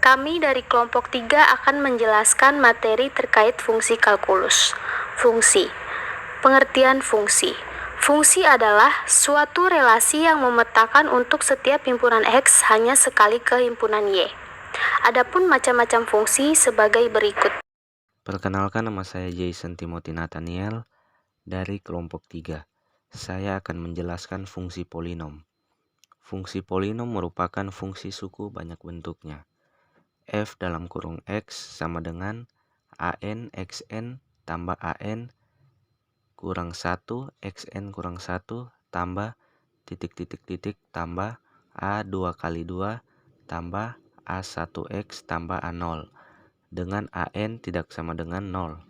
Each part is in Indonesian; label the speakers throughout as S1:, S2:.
S1: Kami dari kelompok 3 akan menjelaskan materi terkait fungsi kalkulus. Fungsi. Pengertian fungsi. Fungsi adalah suatu relasi yang memetakan untuk setiap himpunan X hanya sekali ke himpunan Y. Adapun macam-macam fungsi sebagai berikut.
S2: Perkenalkan, nama saya Jason Timothy Nathaniel dari kelompok 3. Saya akan menjelaskan fungsi polinom. Fungsi polinom merupakan fungsi suku banyak bentuknya. F dalam kurung X sama dengan AN XN tambah AN kurang 1 XN kurang 1 tambah titik tambah A2 kali 2 tambah A1X tambah A0 dengan AN tidak sama dengan 0.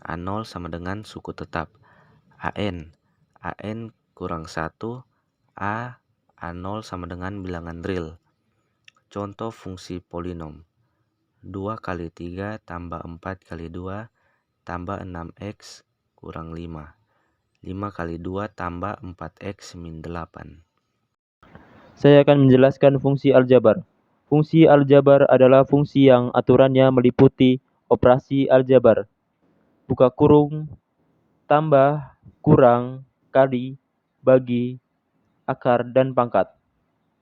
S2: A0 sama dengan suku tetap. AN kurang 1, A0 sama dengan bilangan real. Contoh fungsi polinom. 2 kali 3 tambah 4 kali 2 tambah 6X kurang 5. 5 kali 2 tambah 4X min 8.
S3: Saya akan menjelaskan fungsi aljabar. Fungsi aljabar adalah fungsi yang aturannya meliputi operasi aljabar. Buka kurung, tambah, kurang, kali, bagi, akar, dan pangkat.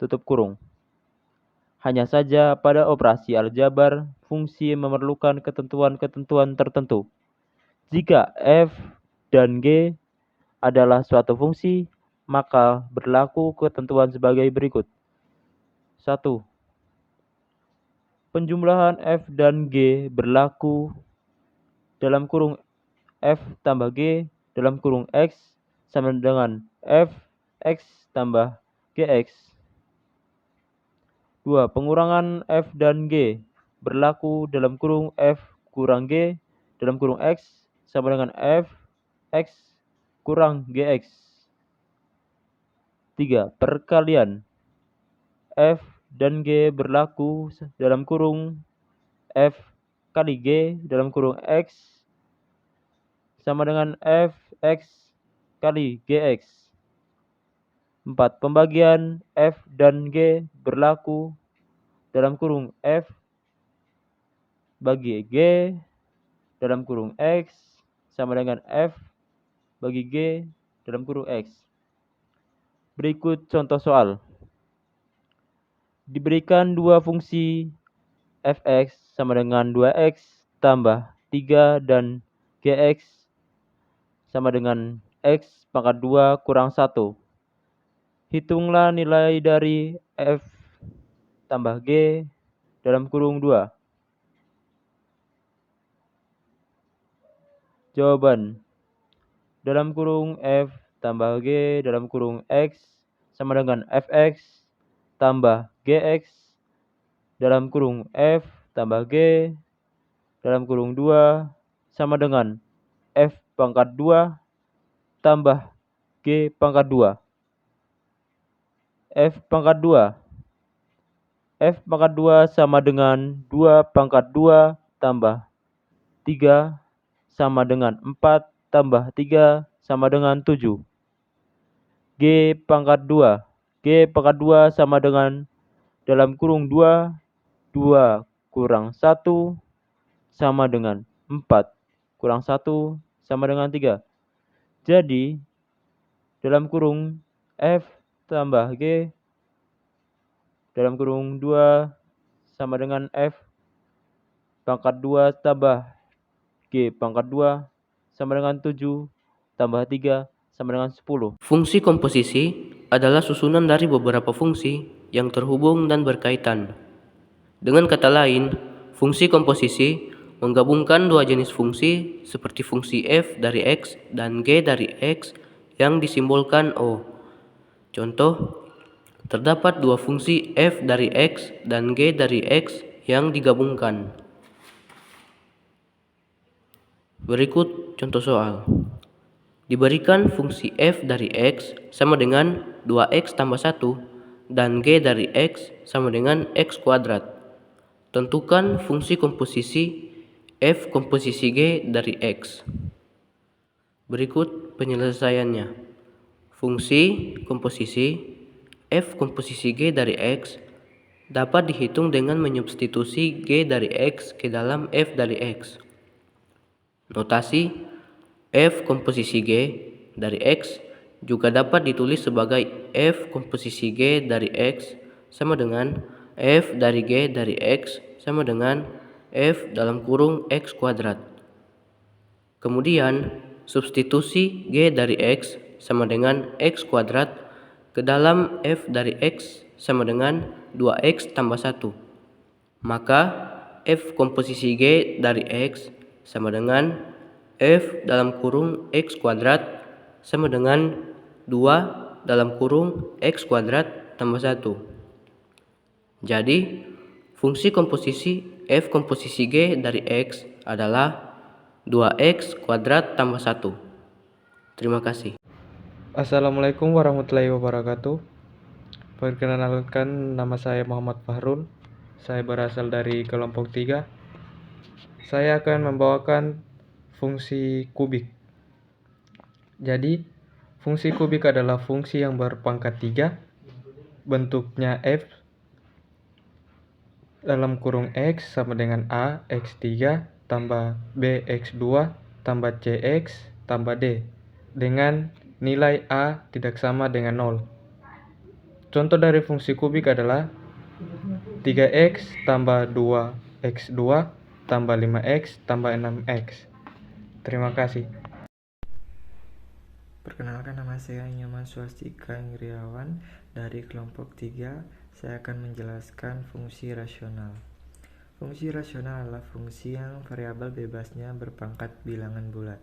S3: Tutup kurung. Hanya saja pada operasi aljabar, fungsi memerlukan ketentuan-ketentuan tertentu. Jika f dan g adalah suatu fungsi, maka berlaku ketentuan sebagai berikut. 1. Penjumlahan f dan g berlaku dalam kurung f tambah g dalam kurung x sama dengan f x tambah gx. 2. Pengurangan f dan g berlaku dalam kurung f kurang g dalam kurung x sama dengan f x kurang gx. 3. Perkalian f dan g berlaku dalam kurung f kali g dalam kurung x sama dengan f x kali gx. 4. Pembagian f dan g berlaku dalam kurung f bagi g dalam kurung x sama dengan f bagi g dalam kurung x. Berikut contoh soal. Diberikan dua fungsi fx sama dengan 2x tambah 3 dan gx sama dengan x pangkat 2 kurang 1. Hitunglah nilai dari f tambah g dalam kurung 2. Jawaban. Dalam kurung f tambah g dalam kurung x sama dengan fx tambah gx dalam kurung f tambah g dalam kurung 2 sama dengan f pangkat 2 tambah g pangkat 2. F pangkat 2. F pangkat 2 sama dengan 2 pangkat 2 tambah 3 sama dengan 4 tambah 3 sama dengan 7. G pangkat 2. G pangkat 2 sama dengan dalam kurung 2, 2 kurang 1 sama dengan 4 kurang 1 sama dengan 3. Jadi, dalam kurung F tambah G dalam kurung 2 sama dengan F pangkat 2 tambah G pangkat 2 sama dengan 7 tambah 3 sama dengan 10.
S4: Fungsi komposisi adalah susunan dari beberapa fungsi yang terhubung dan berkaitan. Dengan kata lain, fungsi komposisi menggabungkan dua jenis fungsi seperti fungsi f dari x dan g dari x yang disimbolkan O. Contoh, terdapat dua fungsi f dari x dan g dari x yang digabungkan. Berikut contoh soal. Diberikan fungsi f dari x sama dengan 2x tambah 1 dan g dari x sama dengan x kuadrat. Tentukan fungsi komposisi f komposisi g dari x. Berikut penyelesaiannya. Fungsi komposisi f komposisi g dari x dapat dihitung dengan menyubstitusi G dari X ke dalam F dari X. Notasi F komposisi G dari X juga dapat ditulis sebagai F komposisi G dari X sama dengan F dari G dari X sama dengan F dalam kurung X kuadrat. Kemudian, substitusi G dari X sama dengan X kuadrat ke dalam F dari X sama dengan 2X tambah 1. Maka, F komposisi G dari X sama dengan F dalam kurung X kuadrat sama dengan 2 dalam kurung X kuadrat tambah 1. Jadi, fungsi komposisi F komposisi G dari X adalah 2X kuadrat tambah 1. Terima kasih.
S5: Assalamualaikum warahmatullahi wabarakatuh. Perkenalkan, nama saya Muhammad Fahrul. Saya berasal dari kelompok 3. Saya akan membawakan fungsi kubik. Jadi, fungsi kubik adalah fungsi yang berpangkat 3, bentuknya f dalam kurung x sama dengan a x3 tambah b x2 tambah cx tambah d dengan nilai a tidak sama dengan 0. Contoh dari fungsi kubik adalah 3x tambah 2x2 tambah 5x tambah 6x. Terima kasih. Perkenalkan, nama saya Nyoman Swastika Ingriawan dari kelompok 3. Saya akan menjelaskan fungsi rasional. Fungsi rasional adalah fungsi yang variabel bebasnya berpangkat bilangan bulat.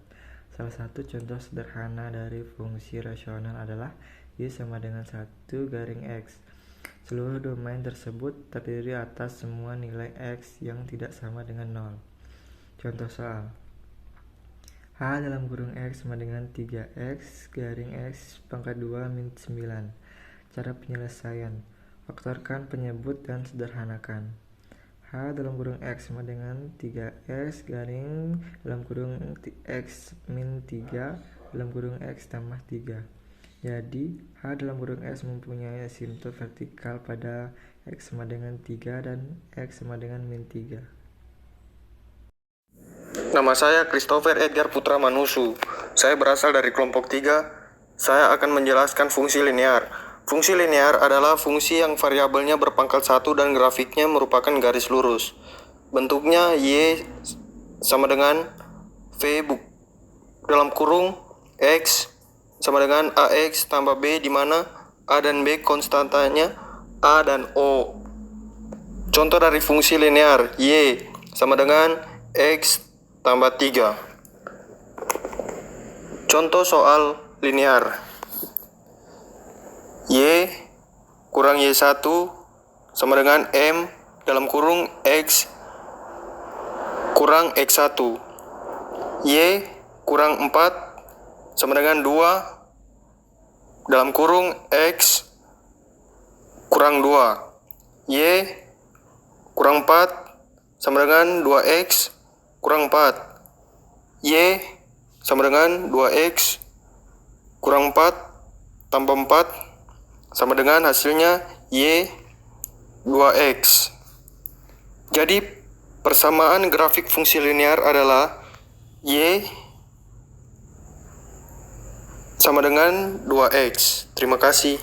S5: Salah satu contoh sederhana dari fungsi rasional adalah y sama dengan 1 garing x. Seluruh domain tersebut terdiri atas semua nilai x yang tidak sama dengan 0. Contoh soal. H dalam kurung x sama dengan 3x garing x pangkat 2 min 9. Cara penyelesaian. Faktorkan penyebut dan sederhanakan. H dalam kurung x sama dengan 3x garing dalam kurung x min 3 dalam kurung x tambah 3. Jadi, H dalam kurung x mempunyai asimtot vertikal pada x sama dengan 3 dan x sama dengan min 3.
S6: Nama saya Christopher Edgar Putra Manusu. Saya berasal dari kelompok 3. Saya akan menjelaskan fungsi linear. Fungsi linear adalah fungsi yang variabelnya berpangkat 1 dan grafiknya merupakan garis lurus. Bentuknya y sama dengan v dalam kurung x sama dengan ax tambah b, di mana a dan b konstantanya a dan o. Contoh dari fungsi linear, y sama dengan x tambah 3. Contoh soal linear. Y kurang Y1 sama dengan M dalam kurung X kurang X1. Y kurang 4 sama dengan 2 dalam kurung X kurang 2. Y kurang 4 sama dengan 2X kurang 4. Y sama dengan 2X kurang 4 tambah 4 sama dengan hasilnya Y 2X. Jadi persamaan grafik fungsi linear adalah Y sama dengan 2X. Terima kasih.